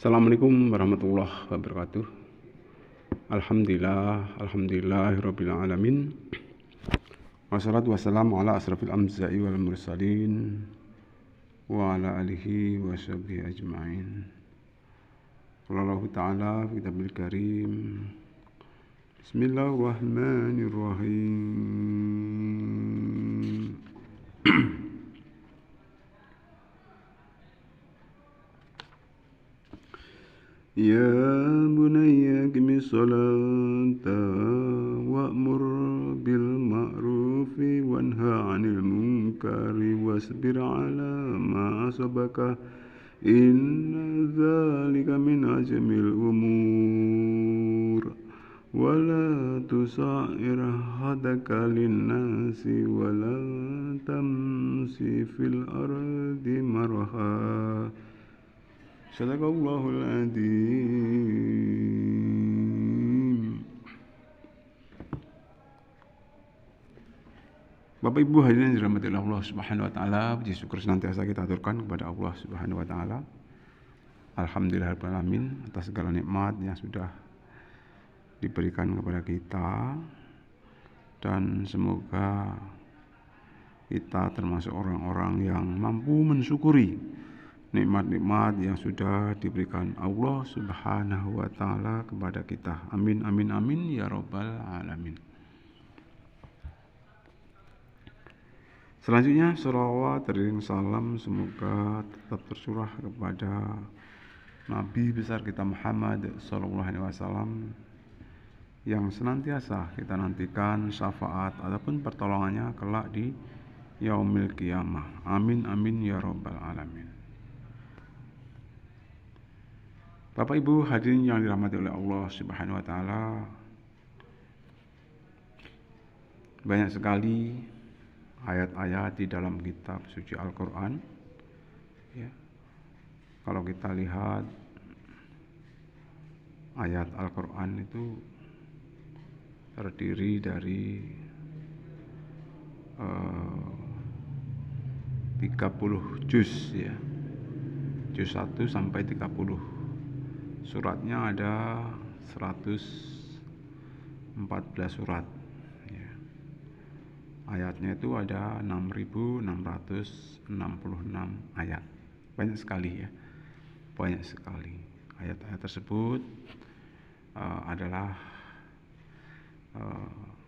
Assalamualaikum warahmatullahi wabarakatuh. Alhamdulillahirabbil alamin. Wassalatu wassalamu ala asrafil anbiya'i wal mursalin wa ala alihi wa sahbihi ajma'in. Qala ta'ala fi kitabil karim. Bismillahirrahmanirrahim. Ya bunayya qimis salata wa'mur bil ma'rufi wanha 'anil munkari wasbir 'ala ma asabaka inna dzalika min azmil umur wala tusa'ir hadaka linnasi wala tamsi fil ardi marha. Sadaqallahul adzim. Bapak Ibu hadirin dirahmati Allah Subhanahu wa taala, puji syukur senantiasa kita aturkan kepada Allah Subhanahu wa taala. Alhamdulillahirabbil alamin atas segala nikmat yang sudah diberikan kepada kita, dan semoga kita termasuk orang-orang yang mampu mensyukuri nikmat-nikmat yang sudah diberikan Allah Subhanahu wa taala kepada kita. Amin amin amin ya rabbal alamin. Selanjutnya shalawat dan salam semoga tetap tercurah kepada Nabi besar kita Muhammad sallallahu alaihi wasallam yang senantiasa kita nantikan syafaat ataupun pertolongannya kelak di yaumil qiyamah. Amin amin ya rabbal alamin. Bapak Ibu hadirin yang dirahmati oleh Allah Subhanahu wa taala, banyak sekali ayat-ayat di dalam kitab suci Al-Qur'an. Ya. Kalau kita lihat ayat Al-Qur'an itu terdiri dari 30 juz ya. Juz 1 sampai 30. Suratnya ada 114 surat ya. Ayatnya itu ada 6.666 ayat. Banyak sekali ya. Banyak sekali. Ayat-ayat tersebut adalah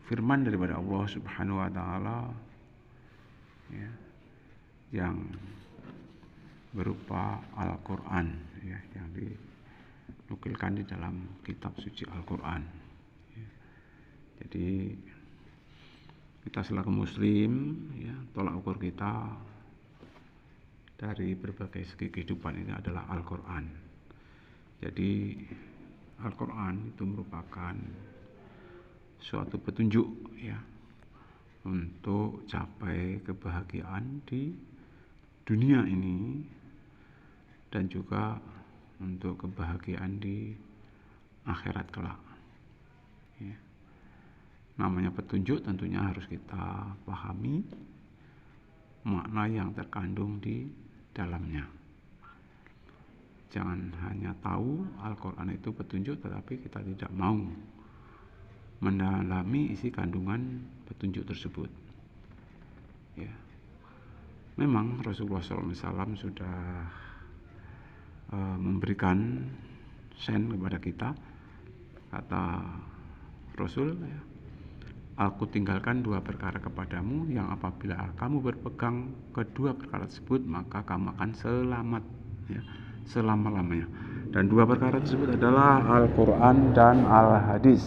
firman daripada Allah Subhanahu wa taala ya, yang berupa Al-Qur'an ya, yang dinukilkan di dalam kitab suci Al-Qur'an ya. Jadi kita selaku muslim ya, tolak ukur kita dari berbagai segi kehidupan ini adalah Al-Qur'an. Jadi Al-Qur'an itu merupakan suatu petunjuk ya untuk capai kebahagiaan di dunia ini dan juga untuk kebahagiaan di akhirat kelak ya. Namanya petunjuk tentunya harus kita pahami makna yang terkandung di dalamnya. Jangan hanya tahu Al-Qur'an itu petunjuk tetapi kita tidak mau mendalami isi kandungan petunjuk tersebut ya. Memang Rasulullah SAW sudah memberikan sen kepada kita. Kata Rasul ya, Aku tinggalkan 2 perkara kepadamu yang apabila kamu berpegang kedua perkara tersebut maka kamu akan selamat ya, selama-lamanya. Dan 2 perkara tersebut adalah Al-Quran dan Al-Hadis.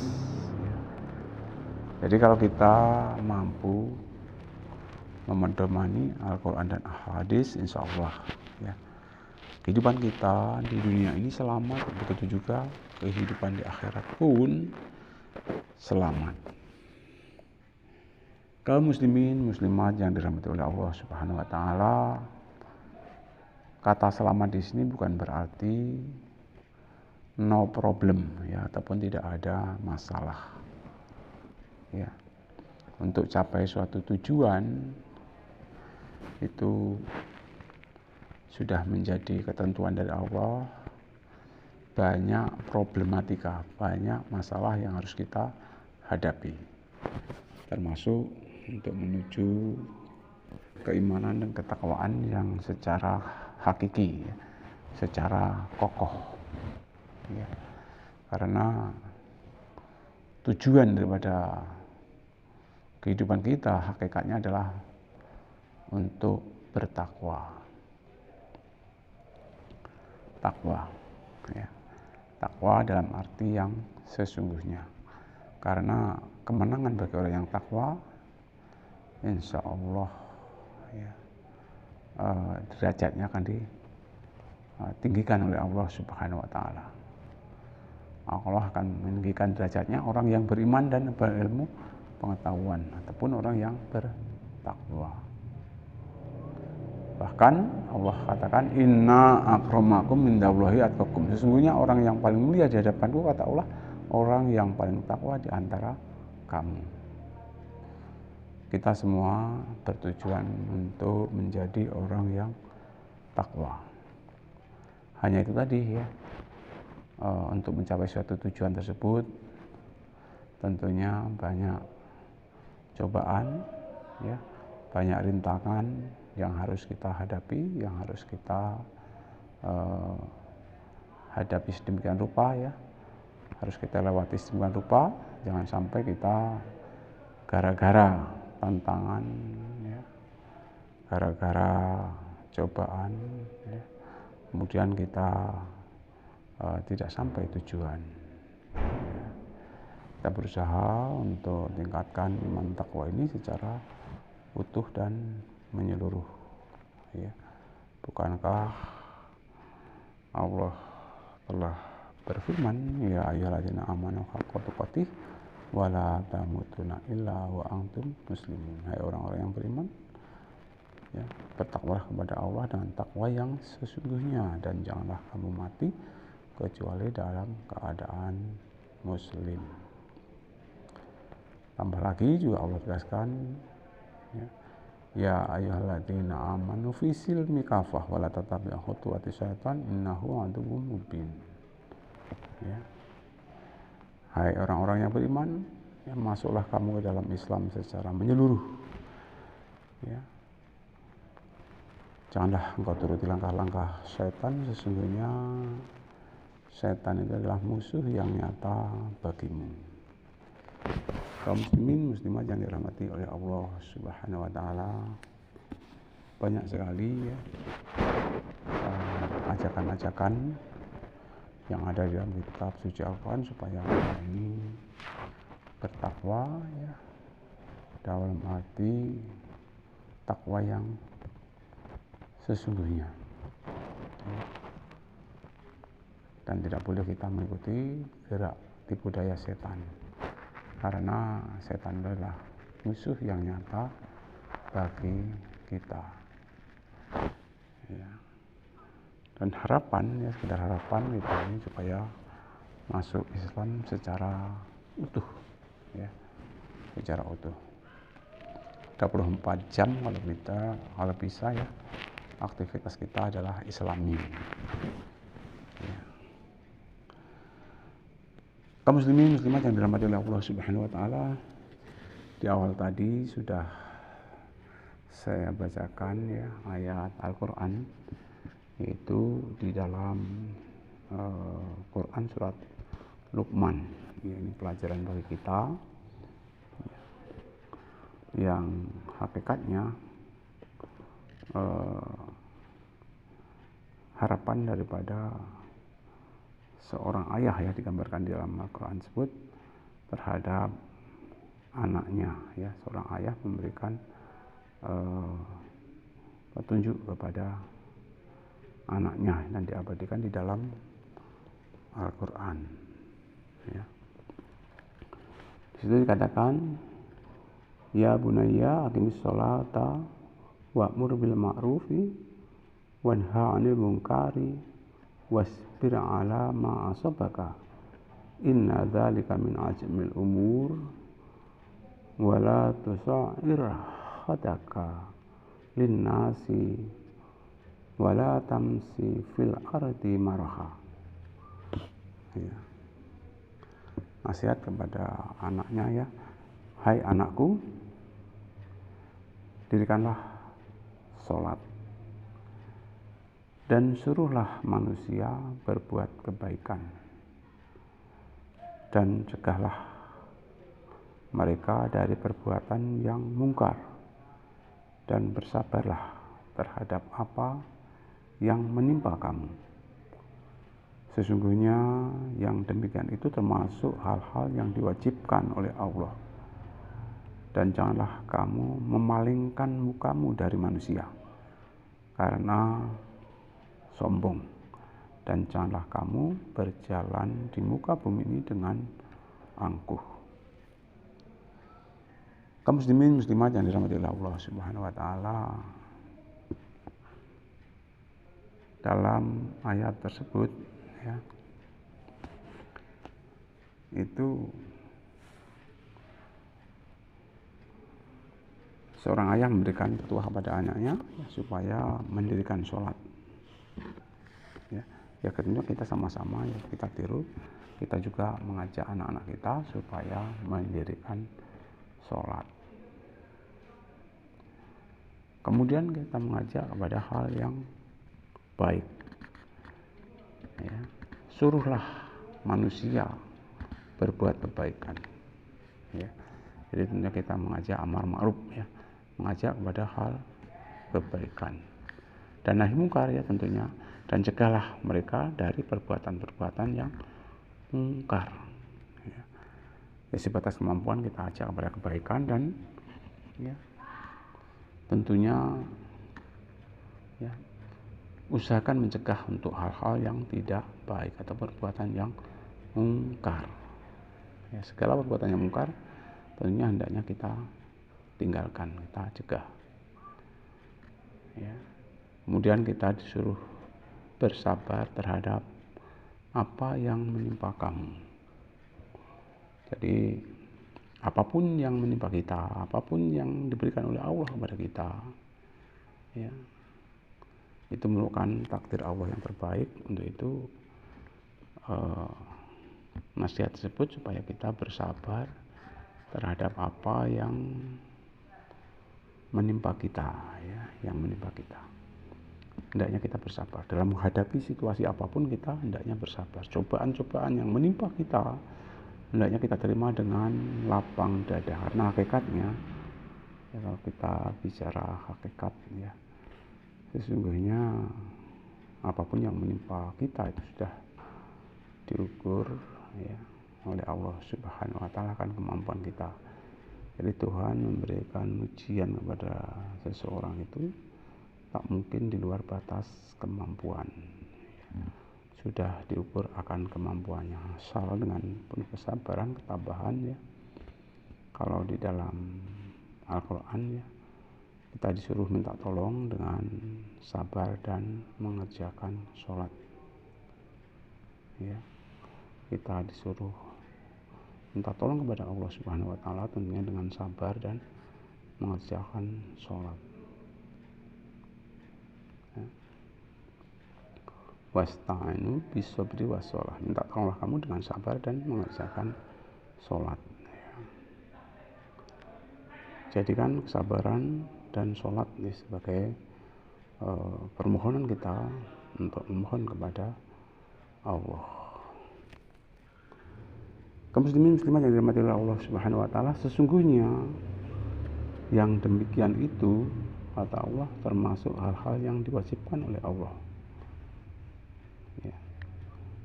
Jadi kalau kita mampu memedomani Al-Quran dan Al-Hadis, insya Allah ya, kehidupan kita di dunia ini selamat, begitu juga kehidupan di akhirat pun selamat. Kaum muslimin muslimat yang dirahmati oleh Allah Subhanahu wa taala, kata selamat di sini bukan berarti no problem ya, ataupun tidak ada masalah ya. Untuk capai suatu tujuan itu sudah menjadi ketentuan dari Allah banyak problematika, banyak masalah yang harus kita hadapi, termasuk untuk menuju keimanan dan ketakwaan yang secara hakiki, secara kokoh, ya. Karena tujuan daripada kehidupan kita hakikatnya adalah untuk bertakwa. Takwa, ya. Takwa dalam arti yang sesungguhnya. Karena kemenangan bagi orang yang takwa, insya Allah, ya, derajatnya akan ditinggikan oleh Allah Subhanahu wa Ta'ala. Allah akan meninggikan derajatnya orang yang beriman dan berilmu pengetahuan, ataupun orang yang bertakwa. Bahkan Allah katakan, inna akramakum indallahi atqakum. Sesungguhnya orang yang paling mulia di hadapanku, kata Allah, orang yang paling takwa di antara kamu. Kita semua bertujuan untuk menjadi orang yang takwa. Hanya itu tadi, ya. Untuk mencapai suatu tujuan tersebut tentunya banyak cobaan, ya, banyak rintangan yang harus kita hadapi, yang harus kita hadapi sedemikian rupa, ya, harus kita lewati sedemikian rupa. Jangan sampai kita gara-gara tantangan, ya, gara-gara cobaan, ya, kemudian kita tidak sampai tujuan. Ya. Kita berusaha untuk tingkatkan iman takwa ini secara utuh dan menyeluruh. Ya. Bukankah Allah telah berfirman, ya ayyuhalladzina amanu haqqa tuqatih wa la tamutunna illa wa antum muslimun. Hai orang-orang yang beriman, ya, bertakwalah kepada Allah dengan takwa yang sesungguhnya, dan janganlah kamu mati kecuali dalam keadaan muslim. Tambah lagi juga Allah tegaskan, ya ayyuhalladzina amanu fisil mikafah wa la tattabi'u khutuwati syaitan innahu aduwwum mubin. Ya. Hai orang-orang yang beriman, ya, masuklah kamu ke dalam Islam secara menyeluruh. Ya. Janganlah engkau turuti langkah-langkah syaitan, sesungguhnya setan itu adalah musuh yang nyata bagimu. Kaum muslimin muslimat yang dirahmati oleh Allah Subhanahu wa Ta'ala, banyak sekali, ya, ajakan-ajakan yang ada di dalam kitab suci Al-Quran supaya kita ini bertakwa, ya, dalam arti takwa yang sesungguhnya. Ya. Dan tidak boleh kita mengikuti gerak tipu daya setan, karena setan adalah musuh yang nyata bagi kita. Ya. Dan harapan, ya, sekedar harapan kita ini supaya masuk Islam secara utuh, ya, secara utuh. 24 jam kalau bisa, ya, aktivitas kita adalah Islami. Ya. Kaum muslimin muslimat yang dirahmati oleh Allah Subhanahu wa Ta'ala, di awal tadi sudah saya bacakan, ya, ayat Al-Quran, yaitu di dalam Quran surat Luqman. Ya, ini pelajaran bagi kita, ya, yang hakikatnya harapan daripada seorang ayah, ya, digambarkan di dalam Al-Quran tersebut terhadap anaknya, ya, seorang ayah memberikan petunjuk kepada anaknya dan diabadikan di dalam Al-Quran. Ya. Di situ dikatakan, ya bunayya aqimis sholata wa'mur bil ma'rufi wanha 'anil munkari wasbir 'ala ma asabaka inna dzalika min azmil umur wala tusa'ir khadaka linnasi wala tamsi fil ardi maraha. Ya. Nasihat kepada anaknya ya, hai anakku, dirikanlah sholat dan suruhlah manusia berbuat kebaikan dan cegahlah mereka dari perbuatan yang mungkar dan bersabarlah terhadap apa yang menimpa kamu. Sesungguhnya yang demikian itu termasuk hal-hal yang diwajibkan oleh Allah. Dan janganlah kamu memalingkan mukamu dari manusia karena sombong. Dan janganlah kamu berjalan di muka bumi ini dengan angkuh. Kaum muslimin muslimat yang dirahmati Allah Subhanahu wa taala, dalam ayat tersebut ya, itu seorang ayah memberikan petua kepada anaknya ya, supaya mendirikan sholat. Ya tentunya kita sama-sama ya, kita tiru, kita juga mengajak anak-anak kita supaya mendirikan sholat. Kemudian kita mengajak kepada hal yang baik. Ya, suruhlah manusia berbuat kebaikan. Ya, jadi tentunya kita mengajak amar ma'ruf ya, mengajak kepada hal kebaikan dan nahi mungkar ya tentunya, dan cegahlah mereka dari perbuatan-perbuatan yang mungkar. Ya, sebatas kemampuan kita ajak kepada kebaikan dan ya, tentunya ya, usahakan mencegah untuk hal-hal yang tidak baik atau perbuatan yang mungkar. Ya, segala perbuatan yang mungkar tentunya hendaknya kita tinggalkan, kita cegah. Ya. Kemudian kita disuruh bersabar terhadap apa yang menimpa kamu. Jadi apapun yang menimpa kita, apapun yang diberikan oleh Allah kepada kita, ya, itu merupakan takdir Allah yang terbaik. Untuk itu nasihat tersebut supaya kita bersabar terhadap apa yang menimpa kita, ya, yang menimpa kita. Hendaknya kita bersabar dalam menghadapi situasi apapun, kita hendaknya bersabar. Cobaan-cobaan yang menimpa kita hendaknya kita terima dengan lapang dada, karena hakikatnya ya, kalau kita bicara hakikat ya, sesungguhnya apapun yang menimpa kita itu sudah diukur ya oleh Allah Subhanahu wa taala, kan kemampuan kita. Jadi Tuhan memberikan ujian kepada seseorang itu tak mungkin di luar batas kemampuan. Sudah diukur akan kemampuannya, asal dengan penuh kesabaran, ketabahan ya. Kalau di dalam Al-Quran ya, kita disuruh minta tolong dengan sabar dan mengerjakan sholat. Ya, kita disuruh minta tolong kepada Allah Subhanahu wa taala tentunya dengan sabar dan mengerjakan sholat. Ya. Wasta'inu bisabri wassalah, minta tolonglah kamu dengan sabar dan mengerjakan sholat. Ya. Jadikan kesabaran dan sholat ini sebagai permohonan kita untuk memohon kepada Allah. Kaum muslimin muslimat yang dirahmati oleh Allah Subhanahu wa taala, sesungguhnya yang demikian itu kata Allah termasuk hal-hal yang diwajibkan oleh Allah. Ya.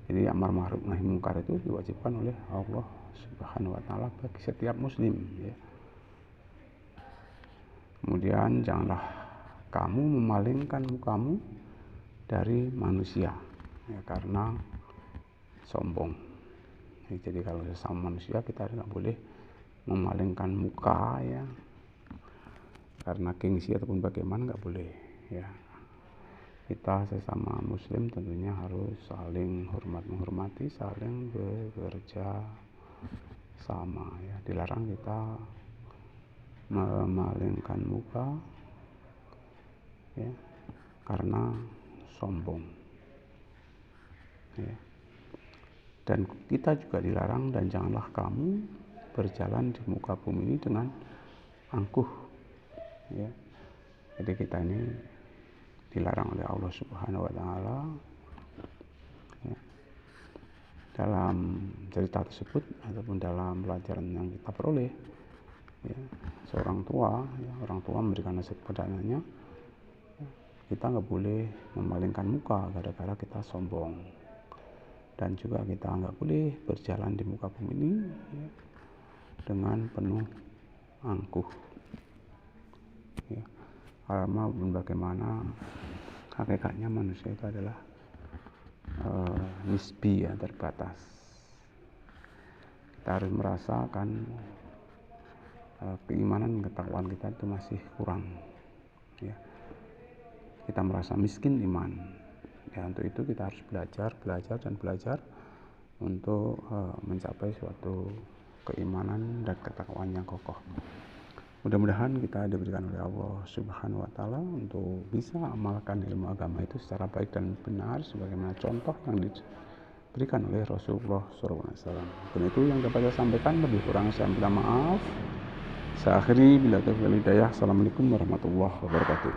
Jadi amar ma'ruf nahi mungkar itu diwajibkan oleh Allah Subhanahu wa taala bagi setiap muslim ya. Kemudian janganlah kamu memalingkan mukamu dari manusia ya, karena sombong. Jadi kalau sesama manusia kita tidak boleh memalingkan muka ya, karena gengsi ataupun bagaimana nggak boleh ya. Kita sesama muslim tentunya harus saling menghormati, saling bekerja sama ya. Dilarang kita memalingkan muka ya, karena sombong ya. Dan kita juga dilarang, dan janganlah kamu berjalan di muka bumi ini dengan angkuh, ya. Jadi kita ini dilarang oleh Allah Subhanahu wa Ta'ala, ya. Dalam cerita tersebut ataupun dalam pelajaran yang kita peroleh, ya, seorang tua, ya, orang tua memberikan nasihat kepada anaknya, ya, kita nggak boleh memalingkan muka gara-gara kita sombong, dan juga kita nggak boleh berjalan di muka bumi ini, ya, dengan penuh angkuh, ya. Karena bagaimana hakikatnya manusia itu adalah nisbi, ya, terbatas. Kita harus merasakan keimanan, ketakwaan kita itu masih kurang, ya. Kita merasa miskin iman, ya. Untuk itu kita harus belajar untuk mencapai suatu keimanan dan ketakwaan yang kokoh. Mudah-mudahan kita diberikan oleh Allah Subhanahu wa Ta'ala untuk bisa amalkan ilmu agama itu secara baik dan benar sebagaimana contoh yang diberikan oleh Rasulullah SAW. Dan itu yang dapat saya sampaikan, lebih kurang saya minta maaf. Saya akhiri bila taufiq wal hidayah. Assalamualaikum warahmatullahi wabarakatuh.